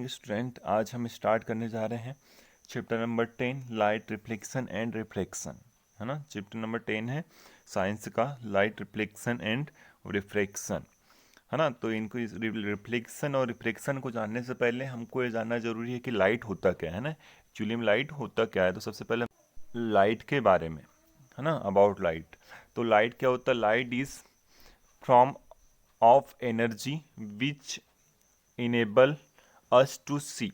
Morning student. आज हम start करने जा रहे हैं chapter number 10 light reflection and refraction, है ना। चैप्टर नंबर 10 है साइंस का लाइट रिफ्लेक्शन एंड रिफ्रैक्शन, है ना। तो इनको इस रिफ्लेक्शन और रिफ्रैक्शन को जानने से पहले हमको ये जानना जरूरी है कि लाइट होता क्या है ना। एक्चुअली में लाइट होता क्या है, तो सबसे पहले लाइट के बारे में, है ना, अबाउट लाइट। तो लाइट क्या होता है? Light is from of energy which enable us to see.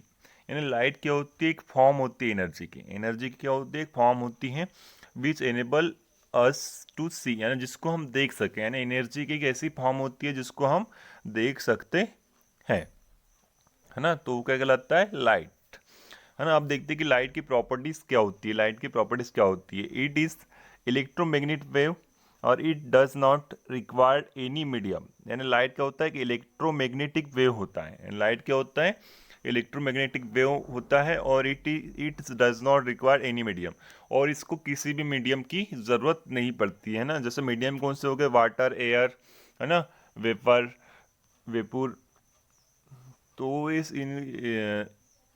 यानी लाइट क्या होती है? एक फॉर्म होती है एनर्जी की। एनर्जी की क्या होती है? एक फॉर्म होती है which enable us to see, यानी जिसको हम देख सकें। यानी एनर्जी की एक ऐसी फॉर्म होती है जिसको हम देख सकते हैं, है ना। तो वो क्या कहलाता है? लाइट, है ना। अब देखते हैं कि लाइट की प्रॉपर्टीज क्या होती है। लाइट की प्रॉपर्टीज क्या होती है? इट इज इलेक्ट्रोमैग्नेटिक वेव और it does not require any medium. यानी लाइट क्या होता है कि इलेक्ट्रोमैग्नेटिक वेव होता है। लाइट क्या होता है? इलेक्ट्रोमैग्नेटिक वेव होता है और it does not require any medium, और इसको किसी भी मीडियम की ज़रूरत नहीं पड़ती है ना। जैसे मीडियम कौन से हो गए? वाटर, एयर, है ना, वेपर, वेपुर। तो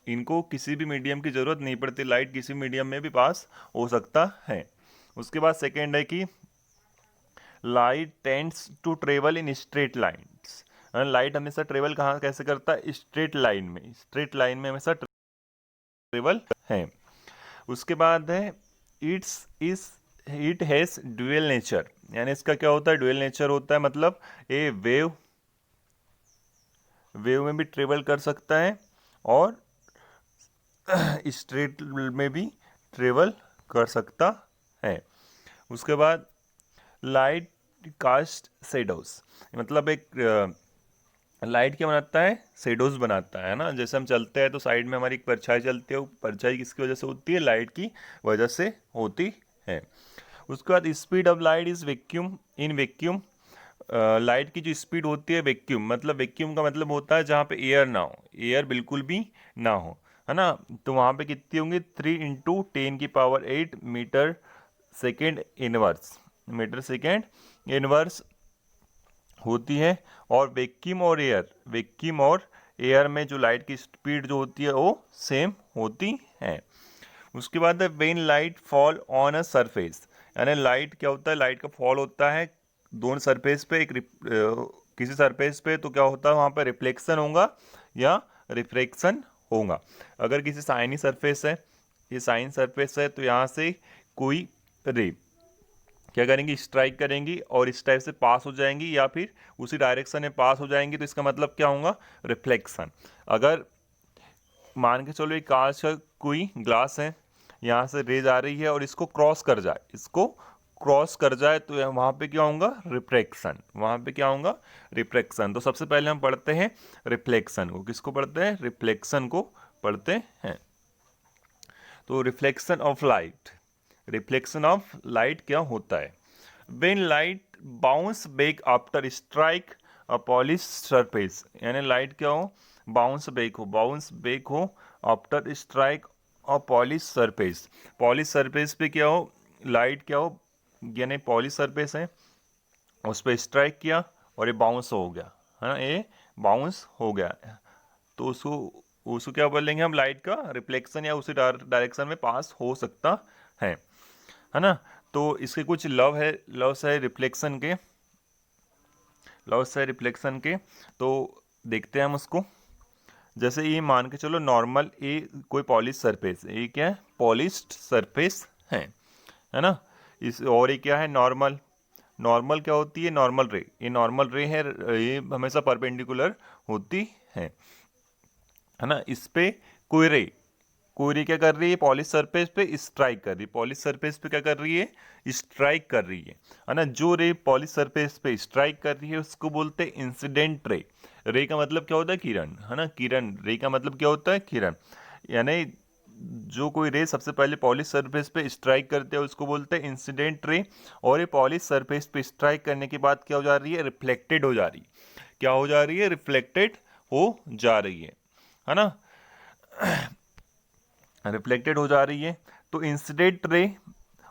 इनको किसी भी मीडियम की ज़रूरत नहीं पड़ती। लाइट किसी मीडियम में भी पास हो सकता है। उसके बाद सेकेंड है कि light tends to travel in straight lines. Light हमेशा ट्रेवल कहाँ कैसे करता है? स्ट्रेट लाइन में। स्ट्रेट लाइन में हमेशा ट्रेवल है। उसके बाद है इट हैज़ ड्यूअल नेचर। यानी इसका क्या होता है? ड्यूअल नेचर होता है, मतलब ए वेव में भी ट्रेवल कर सकता है और स्ट्रेट में भी ट्रेवल कर सकता है। उसके बाद लाइट कास्ट शेडोज, मतलब एक लाइट क्या बनाता है? शेडोज बनाता है ना। जैसे हम चलते हैं तो साइड में हमारी एक परछाई चलती है, वो परछाई किसकी वजह से होती है? लाइट की वजह से होती है। उसके बाद speed of light is vacuum in vacuum. Light की जो स्पीड होती है वैक्यूम, मतलब वैक्यूम का मतलब होता है जहाँ पे एयर ना हो, एयर बिल्कुल भी ना हो, है ना। तो वहाँ पे कितनी होंगी? 3 × 10⁸ metre second inverse, metre second inverse होती है। और वैक्यूम और एयर में जो लाइट की स्पीड जो होती है वो सेम होती है। उसके बाद है when light fall on a surface. यानी लाइट क्या होता है? लाइट का फॉल होता है दोनों सरफेस पे, किसी सरफेस पे, तो क्या होता है? वहाँ पे रिफ्लेक्शन होगा या रिफ्रैक्शन होगा। अगर किसी साइनी सरफेस है, ये साइन सरफेस है, तो यहाँ से कोई रे क्या करेंगी? स्ट्राइक करेंगी और इस टाइप से पास हो जाएंगी या फिर उसी डायरेक्शन में पास हो जाएंगी, तो इसका मतलब क्या होगा? रिफ्लेक्शन। अगर मान के चलो एक कांच का कोई ग्लास है, यहाँ से रेज आ रही है और इसको क्रॉस कर जाए, तो वहाँ पे क्या होगा? रिफ्रैक्शन। वहाँ पे क्या होगा? रिफ्रैक्शन। तो सबसे पहले हम पढ़ते हैं रिफ्लेक्शन को। किसको पढ़ते हैं? रिफ्लेक्शन को पढ़ते हैं। तो रिफ्लेक्शन ऑफ लाइट क्या होता है? When light bounce back after strike a polish surface. यानी लाइट क्या हो? बाउंस बैक हो after strike a polish surface. Polish surface पे क्या हो? लाइट क्या हो? यानी पॉलिश सरफेस है, उस पर स्ट्राइक किया और ये बाउंस हो गया, है ना, ये बाउंस हो गया। तो उसको उसको क्या बोलेंगे हम? लाइट का रिफ्लेक्शन, या उसी डायरेक्शन में पास हो सकता है ना। तो इसके कुछ लव्स है रिफ्लेक्शन के। तो देखते हैं हम उसको। जैसे ये मान के चलो नॉर्मल, ये कोई पॉलिश सरफेस है, ये क्या है? पॉलिश्ड सरफेस है ना। इस और ये क्या है? नॉर्मल क्या होती है? नॉर्मल रे। ये नॉर्मल रे है, ये हमेशा परपेंडिकुलर होती है ना। इस पे कोई रे क्या कर रही है? पॉलिश सरफेस पे स्ट्राइक कर रही है। पॉलिश सरफेस पे क्या कर रही है? स्ट्राइक कर रही है ना। जो रे पॉलिश सरफेस पे स्ट्राइक कर रही है उसको बोलते हैं इंसिडेंट रे। रे का मतलब क्या होता है? किरण, है ना। किरण, रे का मतलब क्या होता है? किरण। यानी जो कोई रे सबसे पहले पॉलिश सरफेस पे स्ट्राइक करते हैं उसको बोलते हैं इंसिडेंट रे। और ये पॉलिश सरफेस पे स्ट्राइक करने के बाद क्या हो जा रही है? रिफ्लेक्टेड हो जा रही है। क्या हो जा रही है? रिफ्लेक्टेड हो जा रही है ना। रिफ्लेक्टेड हो जा रही है। तो इंसिडेंट रे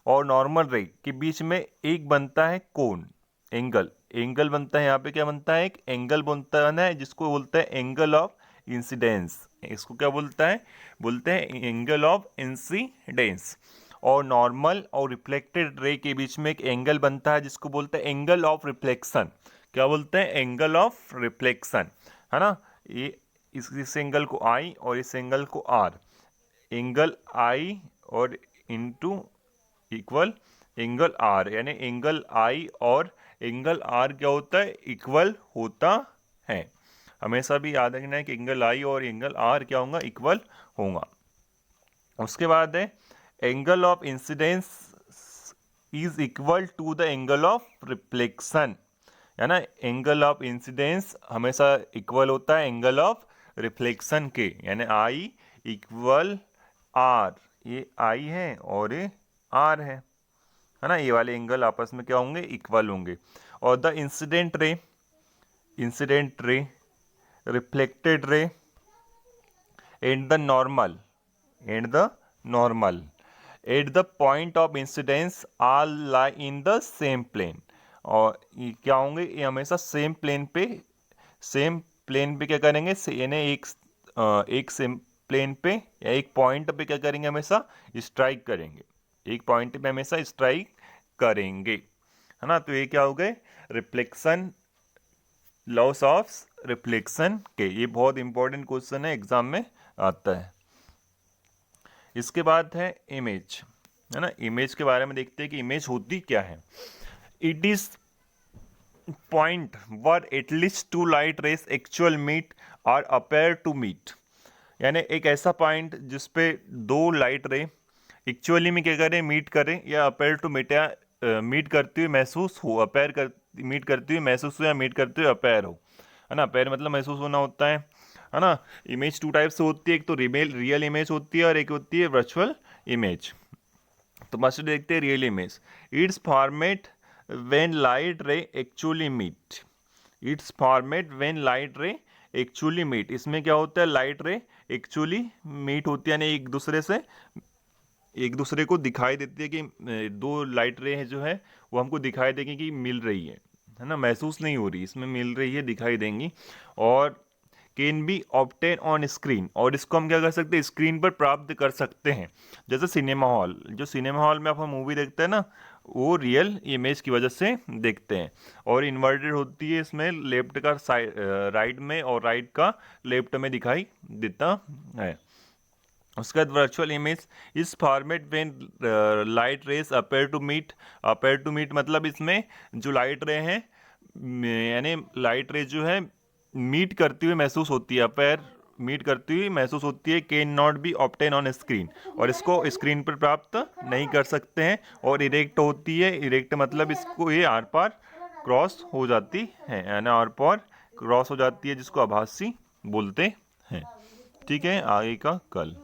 और नॉर्मल रे के बीच में एक बनता है कोण, एंगल बनता है। यहाँ पे क्या बनता है? एक एंगल बनता है जिसको बोलते हैं एंगल ऑफ इंसिडेंस, इसको क्या बोलते हैं एंगल ऑफ इंसिडेंस। और नॉर्मल और रिफ्लेक्टेड रे के बीच में एक एंगल बनता है जिसको बोलते हैं एंगल ऑफ रिफ्लेक्शन। क्या बोलते हैं? एंगल ऑफ रिफ्लेक्शन, है ना। ये इस एंगल को आई और इस एंगल को आर, एंगल आई और इनटू इक्वल एंगल आर, यानी एंगल आई और एंगल आर क्या होता है? इक्वल होता है। हमेशा भी याद रखना है कि एंगल आई और एंगल आर क्या होगा? इक्वल होगा। उसके बाद है angle of incidence is equal to the angle of reflection, है ना। एंगल ऑफ इंसिडेंस हमेशा इक्वल होता है एंगल ऑफ रिफ्लेक्शन के, यानी आई इक्वल आर, ये आई है और ये आर है ना। ये वाले एंगल आपस में क्या होंगे? इक्वल होंगे। और the incident ray, reflected ray and the normal at the point of incidence are lie in the same plane. और ये क्या होंगे? ये हमेशा सेम प्लेन पे क्या करेंगे? यानी एक सेम प्लेन पे या एक पॉइंट पे क्या करेंगे? हमेशा स्ट्राइक करेंगे, एक पॉइंट पे हमेशा स्ट्राइक करेंगे, है ना। तो ये क्या हो गए? रिफ्लेक्शन, लॉस ऑफ रिफ्लेक्शन के। ये बहुत इंपॉर्टेंट क्वेश्चन है, एग्जाम में आता है। इसके बाद है इमेज, है ना। इमेज के बारे में देखते हैं कि इमेज होती क्या है। It is point where at least two light rays actual meet और अपेयर टू मीट, यानी एक ऐसा पॉइंट जिसपे दो लाइट रे एक्चुअली में क्या करें? मीट करें, या अपेयर टू मीट, या मीट करती हुई महसूस हो, मीट करती हुई महसूस हो या मीट करते हुए अपेयर हो, है ना। अपेयर मतलब महसूस होना होता है ना। इमेज टू टाइप से होती है, एक तो रियल इमेज होती है और एक होती है वर्चुअल इमेज। तो फर्स्ट देखते हैं real image. It's formed when light ray actually meet, it's formed when light ray actually meet. इसमें क्या होता है? लाइट रे एक्चुअली मीट होती है, यानी एक दूसरे को दिखाई देती है कि दो लाइट रे हैं जो है वो हमको दिखाई देंगी कि मिल रही है ना। महसूस नहीं हो रही, इसमें मिल रही है, दिखाई देंगी। और can be obtain on screen, और इसको हम क्या कर सकते हैं? स्क्रीन पर प्राप्त कर सकते हैं। जैसे सिनेमा हॉल, जो सिनेमा हॉल में आप मूवी देखते हैं ना, वो रियल इमेज की वजह से देखते हैं। और इन्वर्टेड होती है, इसमें लेफ्ट का राइट में और राइट का लेफ्ट में दिखाई देता है। उसके बाद virtual image is formed when light rays appear to meet मतलब इसमें जो लाइट रे हैं, यानी लाइट रे जो है मीट करती हुई महसूस होती है, अपेयर मीट करती हुई महसूस होती है। Can not be obtain on screen, और इसको स्क्रीन पर प्राप्त नहीं कर सकते हैं। और इरेक्ट होती है, इरेक्ट मतलब इसको ये आर पार क्रॉस हो जाती है, यानी आर पार क्रॉस हो जाती है, जिसको आभासी बोलते हैं। ठीक है, आगे का कल।